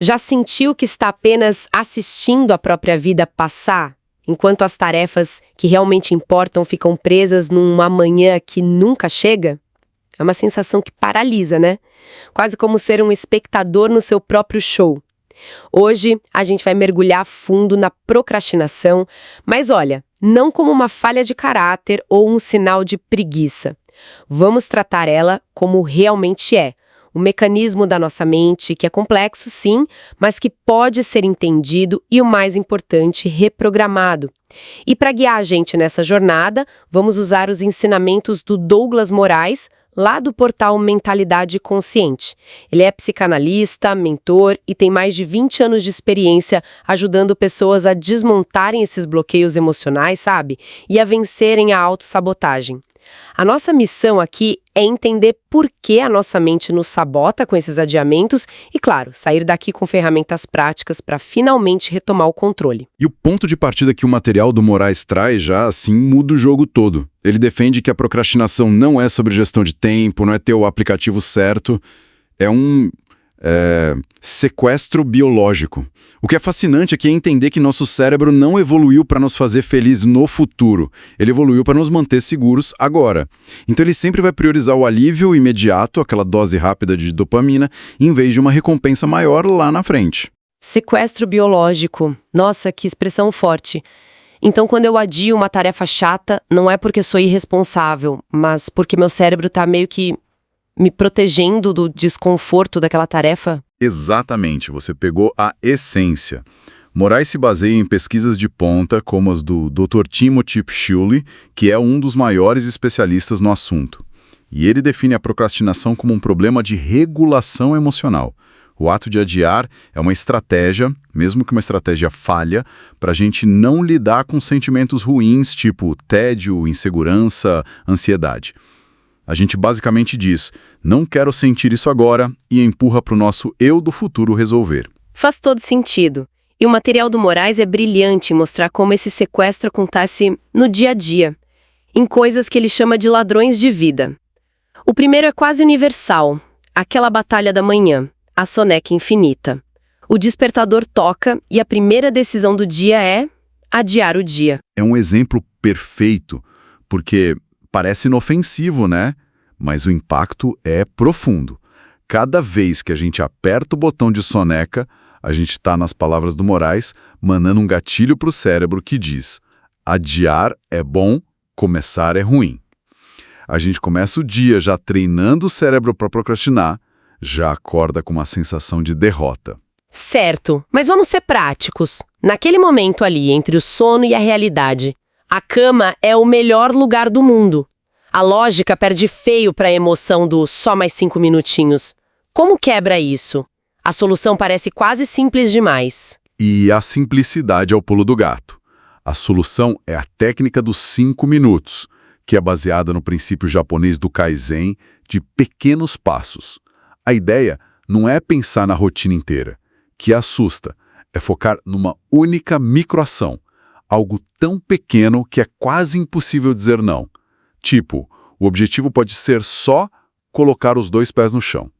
Já sentiu que está apenas assistindo a própria vida passar, enquanto as tarefas que realmente importam ficam presas num amanhã que nunca chega? É uma sensação que paralisa, né? Quase como ser um espectador no seu próprio show. Hoje, a gente vai mergulhar fundo na procrastinação, mas olha, não como uma falha de caráter ou um sinal de preguiça. Vamos tratar ela como realmente é. Um mecanismo da nossa mente que é complexo, sim, mas que pode ser entendido e, o mais importante, reprogramado. E para guiar a gente nessa jornada, vamos usar os ensinamentos do Douglas Moraes, lá do portal Mentalidade Consciente. Ele é psicanalista, mentor e tem mais de 20 anos de experiência ajudando pessoas a desmontarem esses bloqueios emocionais, sabe? E a vencerem a autossabotagem. A nossa missão aqui é entender por que a nossa mente nos sabota com esses adiamentos e, claro, sair daqui com ferramentas práticas para finalmente retomar o controle. E o ponto de partida que o material do Moraes traz já, assim, muda o jogo todo. Ele defende que a procrastinação não é sobre gestão de tempo, não é ter o aplicativo certo, é um sequestro biológico. O que é fascinante aqui é entender que nosso cérebro não evoluiu para nos fazer felizes no futuro. Ele evoluiu para nos manter seguros agora. Então ele sempre vai priorizar o alívio imediato, aquela dose rápida de dopamina, em vez de uma recompensa maior lá na frente. Sequestro biológico. Nossa, que expressão forte. Então, quando eu adio uma tarefa chata, não é porque sou irresponsável, mas porque meu cérebro está meio que me protegendo do desconforto daquela tarefa? Exatamente, você pegou a essência. Moraes se baseia em pesquisas de ponta, como as do Dr. Timothy Schulle, que é um dos maiores especialistas no assunto. E ele define a procrastinação como um problema de regulação emocional. O ato de adiar é uma estratégia, mesmo que uma estratégia falha, para a gente não lidar com sentimentos ruins, tipo tédio, insegurança, ansiedade. A gente basicamente diz, não quero sentir isso agora, e empurra para o nosso eu do futuro resolver. Faz todo sentido. E o material do Moraes é brilhante em mostrar como esse sequestro acontece no dia a dia, em coisas que ele chama de ladrões de vida. O primeiro é quase universal, aquela batalha da manhã, a soneca infinita. O despertador toca e a primeira decisão do dia é adiar o dia. É um exemplo perfeito, porque parece inofensivo, né? Mas o impacto é profundo. Cada vez que a gente aperta o botão de soneca, a gente está, nas palavras do Moraes, mandando um gatilho para o cérebro que diz: adiar é bom, começar é ruim. A gente começa o dia já treinando o cérebro para procrastinar, já acorda com uma sensação de derrota. Certo, mas vamos ser práticos. Naquele momento ali, entre o sono e a realidade, a cama é o melhor lugar do mundo. A lógica perde feio para a emoção do só mais 5 minutinhos. Como quebra isso? A solução parece quase simples demais. E a simplicidade é o pulo do gato. A solução é a técnica dos 5 minutos, que é baseada no princípio japonês do Kaizen de pequenos passos. A ideia não é pensar na rotina inteira, que assusta, é focar numa única microação. Algo tão pequeno que é quase impossível dizer não. Tipo, o objetivo pode ser só colocar os 2 pés no chão.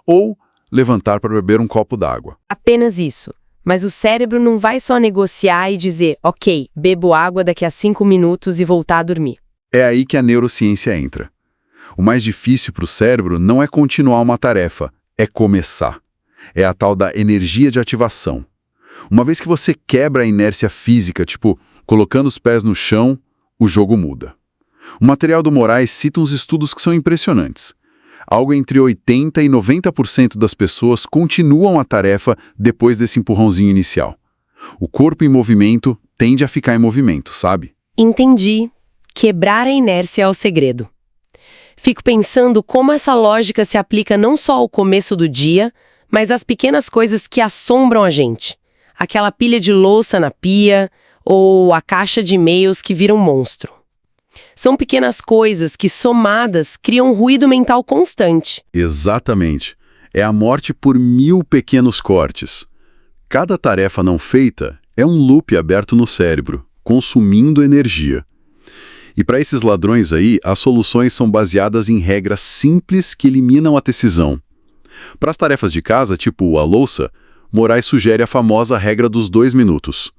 Ou levantar para beber um copo d'água. Apenas isso. Mas o cérebro não vai só negociar e dizer, ok, bebo água daqui a 5 minutos e voltar a dormir. É aí que a neurociência entra. O mais difícil para o cérebro não é continuar uma tarefa, é começar. É a tal da energia de ativação. Uma vez que você quebra a inércia física, tipo, colocando os pés no chão, o jogo muda. O material do Moraes cita uns estudos que são impressionantes. Algo entre 80% e 90% das pessoas continuam a tarefa depois desse empurrãozinho inicial. O corpo em movimento tende a ficar em movimento, sabe? Entendi. Quebrar a inércia é o segredo. Fico pensando como essa lógica se aplica não só ao começo do dia, mas às pequenas coisas que assombram a gente. Aquela pilha de louça na pia ou a caixa de e-mails que vira um monstro. São pequenas coisas que, somadas, criam um ruído mental constante. Exatamente. É a morte por 1000 pequenos cortes. Cada tarefa não feita é um loop aberto no cérebro, consumindo energia. E para esses ladrões aí, as soluções são baseadas em regras simples que eliminam a decisão. Para as tarefas de casa, tipo a louça, Moraes sugere a famosa regra dos 2 minutos.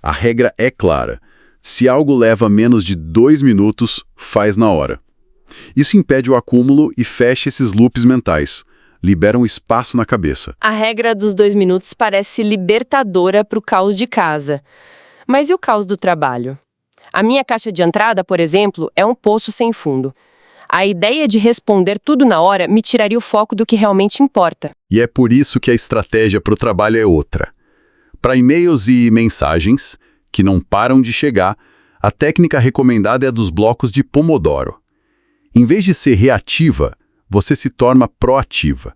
A regra é clara. Se algo leva menos de 2 minutos, faz na hora. Isso impede o acúmulo e fecha esses loops mentais. Libera um espaço na cabeça. A regra dos 2 minutos parece libertadora para o caos de casa. Mas e o caos do trabalho? A minha caixa de entrada, por exemplo, é um poço sem fundo. A ideia de responder tudo na hora me tiraria o foco do que realmente importa. E é por isso que a estratégia para o trabalho é outra. Para e-mails e mensagens, que não param de chegar, a técnica recomendada é a dos blocos de Pomodoro. Em vez de ser reativa, você se torna proativa.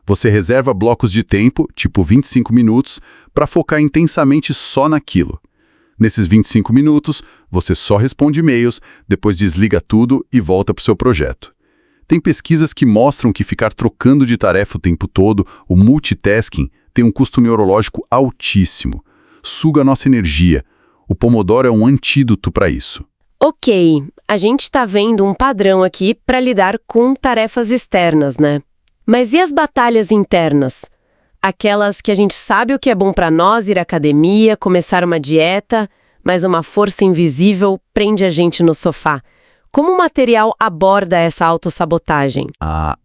Você reserva blocos de tempo, tipo 25 minutos, para focar intensamente só naquilo. Nesses 25 minutos, você só responde e-mails, depois desliga tudo e volta para o seu projeto. Tem pesquisas que mostram que ficar trocando de tarefa o tempo todo, o multitasking, tem um custo neurológico altíssimo. Suga nossa energia. O Pomodoro é um antídoto para isso. Ok, a gente está vendo um padrão aqui para lidar com tarefas externas, né? Mas e as batalhas internas? Aquelas que a gente sabe o que é bom para nós ir à academia, começar uma dieta, mas uma força invisível prende a gente no sofá. Como o material aborda essa autossabotagem?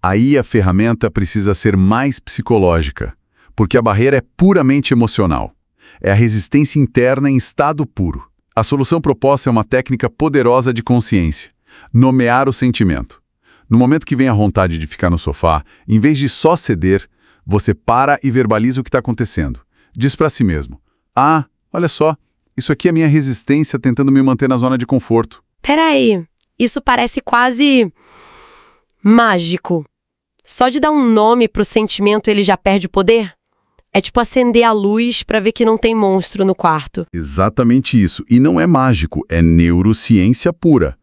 Aí a ferramenta precisa ser mais psicológica, porque a barreira é puramente emocional. É a resistência interna em estado puro. A solução proposta é uma técnica poderosa de consciência. Nomear o sentimento. No momento que vem a vontade de ficar no sofá, em vez de só ceder, você para e verbaliza o que está acontecendo. Diz para si mesmo: olha só, isso aqui é minha resistência tentando me manter na zona de conforto. Peraí, isso parece quase mágico. Só de dar um nome pro sentimento ele já perde o poder? É tipo acender a luz para ver que não tem monstro no quarto. Exatamente isso. E não é mágico, é neurociência pura.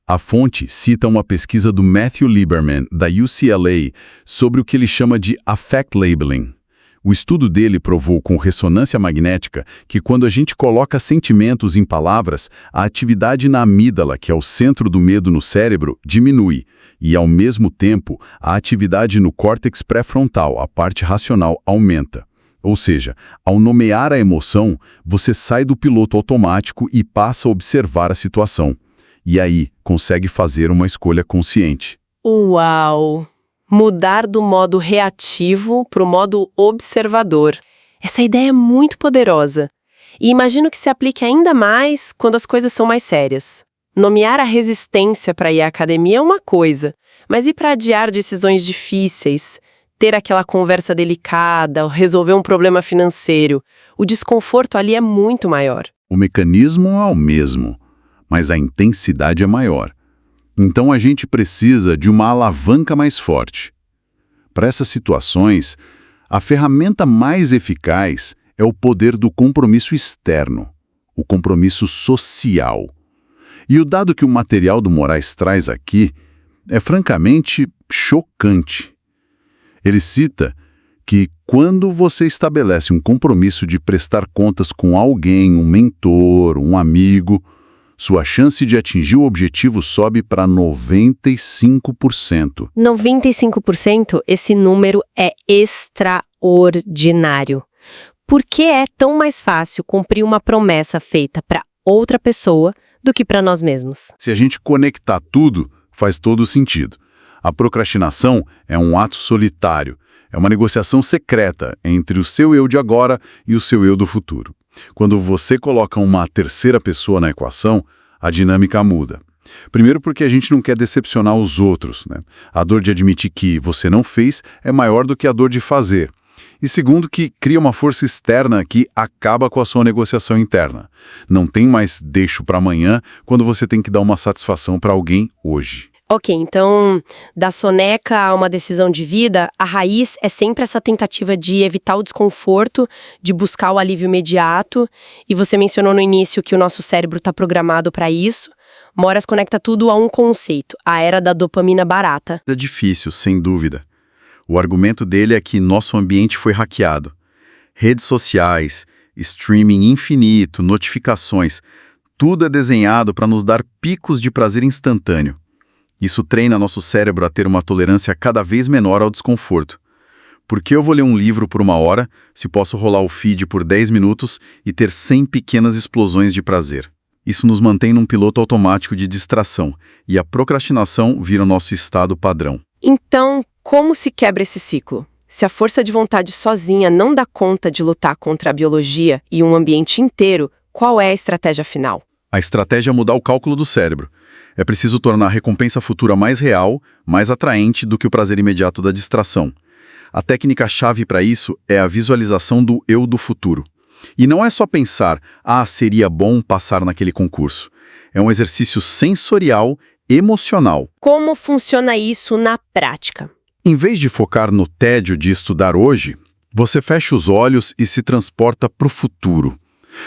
A fonte cita uma pesquisa do Matthew Lieberman, da UCLA, sobre o que ele chama de affect labeling. O estudo dele provou com ressonância magnética que quando a gente coloca sentimentos em palavras, a atividade na amígdala, que é o centro do medo no cérebro, diminui. E, ao mesmo tempo, a atividade no córtex pré-frontal, a parte racional, aumenta. Ou seja, ao nomear a emoção, você sai do piloto automático e passa a observar a situação. E aí, consegue fazer uma escolha consciente. Uau! Mudar do modo reativo para o modo observador. Essa ideia é muito poderosa. E imagino que se aplique ainda mais quando as coisas são mais sérias. Nomear a resistência para ir à academia é uma coisa, mas e para adiar decisões difíceis? Ter aquela conversa delicada, resolver um problema financeiro? O desconforto ali é muito maior. O mecanismo é o mesmo, mas a intensidade é maior. Então a gente precisa de uma alavanca mais forte. Para essas situações, a ferramenta mais eficaz é o poder do compromisso externo, o compromisso social. E o dado que o material do Moraes traz aqui é francamente chocante. Ele cita que quando você estabelece um compromisso de prestar contas com alguém, um mentor, um amigo, sua chance de atingir o objetivo sobe para 95%. 95%? Esse número é extraordinário. Por que é tão mais fácil cumprir uma promessa feita para outra pessoa do que para nós mesmos? Se a gente conectar tudo, faz todo sentido. A procrastinação é um ato solitário, é uma negociação secreta entre o seu eu de agora e o seu eu do futuro. Quando você coloca uma terceira pessoa na equação, a dinâmica muda. Primeiro porque a gente não quer decepcionar os outros, né? A dor de admitir que você não fez é maior do que a dor de fazer. E segundo que cria uma força externa que acaba com a sua negociação interna. Não tem mais deixo para amanhã quando você tem que dar uma satisfação para alguém hoje. Ok, então, da soneca a uma decisão de vida, a raiz é sempre essa tentativa de evitar o desconforto, de buscar o alívio imediato, e você mencionou no início que o nosso cérebro está programado para isso. Moraes conecta tudo a um conceito, a era da dopamina barata. É difícil, sem dúvida. O argumento dele é que nosso ambiente foi hackeado. Redes sociais, streaming infinito, notificações, tudo é desenhado para nos dar picos de prazer instantâneo. Isso treina nosso cérebro a ter uma tolerância cada vez menor ao desconforto. Por que eu vou ler um livro por 1 hora, se posso rolar o feed por 10 minutos e ter 100 pequenas explosões de prazer? Isso nos mantém num piloto automático de distração, e a procrastinação vira o nosso estado padrão. Então, como se quebra esse ciclo? Se a força de vontade sozinha não dá conta de lutar contra a biologia e um ambiente inteiro, qual é a estratégia final? A estratégia é mudar o cálculo do cérebro. É preciso tornar a recompensa futura mais real, mais atraente do que o prazer imediato da distração. A técnica-chave para isso é a visualização do eu do futuro. E não é só pensar, seria bom passar naquele concurso. É um exercício sensorial, emocional. Como funciona isso na prática? Em vez de focar no tédio de estudar hoje, você fecha os olhos e se transporta para o futuro.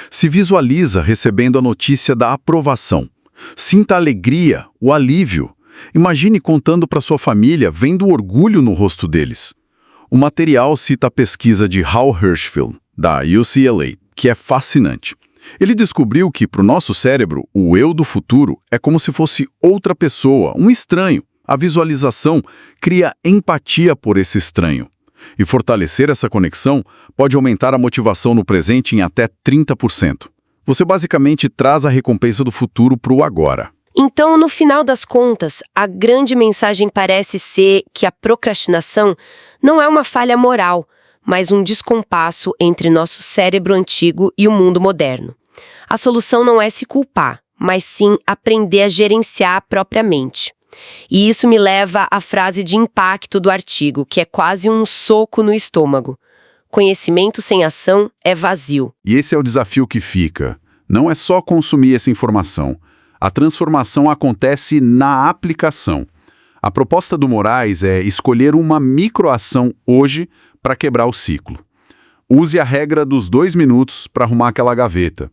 Se visualiza recebendo a notícia da aprovação. Sinta a alegria, o alívio. Imagine contando para sua família, vendo o orgulho no rosto deles. O material cita a pesquisa de Hal Hershfield, da UCLA, que é fascinante. Ele descobriu que, para o nosso cérebro, o eu do futuro é como se fosse outra pessoa, um estranho. A visualização cria empatia por esse estranho. E fortalecer essa conexão pode aumentar a motivação no presente em até 30%. Você basicamente traz a recompensa do futuro para o agora. Então, no final das contas, a grande mensagem parece ser que a procrastinação não é uma falha moral, mas um descompasso entre nosso cérebro antigo e o mundo moderno. A solução não é se culpar, mas sim aprender a gerenciar a própria mente. E isso me leva à frase de impacto do artigo, que é quase um soco no estômago. Conhecimento sem ação é vazio. E esse é o desafio que fica. Não é só consumir essa informação. A transformação acontece na aplicação. A proposta do Moraes é escolher uma microação hoje para quebrar o ciclo. Use a regra dos 2 minutos para arrumar aquela gaveta.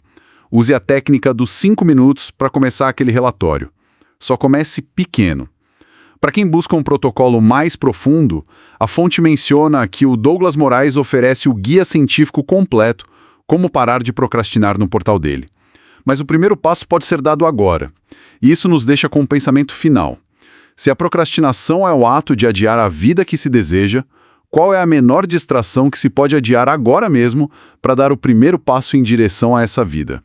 Use a técnica dos 5 minutos para começar aquele relatório. Só comece pequeno. Para quem busca um protocolo mais profundo, a fonte menciona que o Douglas Moraes oferece o guia científico completo Como Parar de Procrastinar no portal dele. Mas o primeiro passo pode ser dado agora. E isso nos deixa com um pensamento final. Se a procrastinação é o ato de adiar a vida que se deseja, qual é a menor distração que se pode adiar agora mesmo para dar o primeiro passo em direção a essa vida?